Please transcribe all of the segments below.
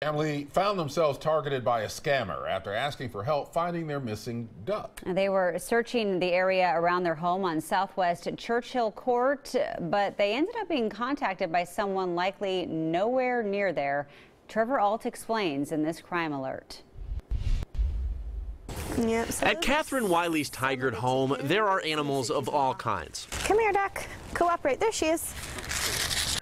Family found themselves targeted by a scammer after asking for help finding their missing duck. They were searching the area around their home on Southwest Churchill Court, but they ended up being contacted by someone likely nowhere near there. Trevor Alt explains in this crime alert. Yep, so at Catherine Wiley's Tigard home, there are animals of all kinds. Come here, duck. Cooperate. There she is.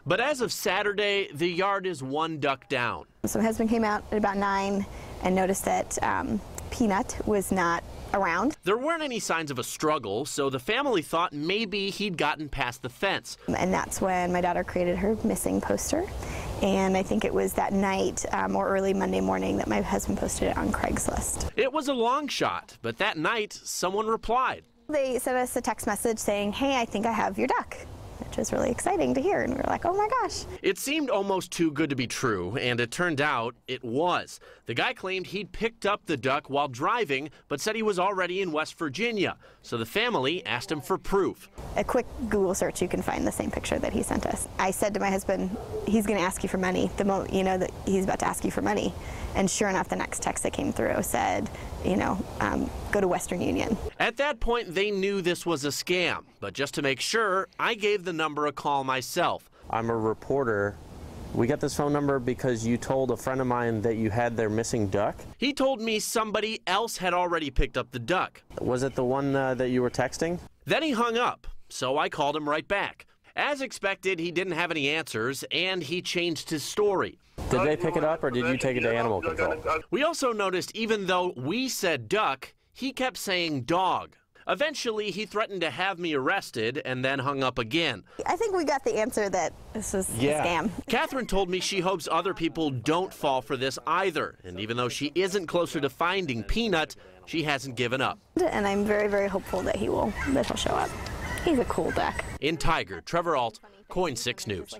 But as of Saturday, the yard is one duck down. So my husband came out at about 9 and noticed that Peanut was not around. There weren't any signs of a struggle, so the family thought maybe he'd gotten past the fence. And that's when my daughter created her missing poster. And I think it was that night or early Monday morning that my husband posted it on Craigslist. It was a long shot, but that night someone replied. They sent us a text message saying, "Hey, I think I have your duck," which was really exciting to hear. And we were like, oh my gosh. It seemed almost too good to be true, and it turned out it was. The guy claimed he'd picked up the duck while driving, but said he was already in West Virginia. So the family asked him for proof. A quick Google search, you can find the same picture that he sent us. I said to my husband, he's going to ask you for money the moment you know that he's about to ask you for money. And sure enough, the next text that came through said, go to Western Union. At that point, they knew this was a scam. But just to make sure, I gave the number a call myself. I'm a reporter. We got this phone number because you told a friend of mine that you had their missing duck. He told me somebody else had already picked up the duck. Was it the one that you were texting? Then he hung up, so I called him right back. As expected, he didn't have any answers, and he changed his story. Did they pick it up, or did you take it to animal control? We also noticed even though we said duck, he kept saying dog. Eventually, he threatened to have me arrested and then hung up again. I think we got the answer that this was a scam. Catherine told me she hopes other people don't fall for this either. And even though she isn't closer to finding Peanut, she hasn't given up. And I'm very, very hopeful that he'll show up. He's a cool duck. In Tigard, Trevor Alt, KOIN 6 News.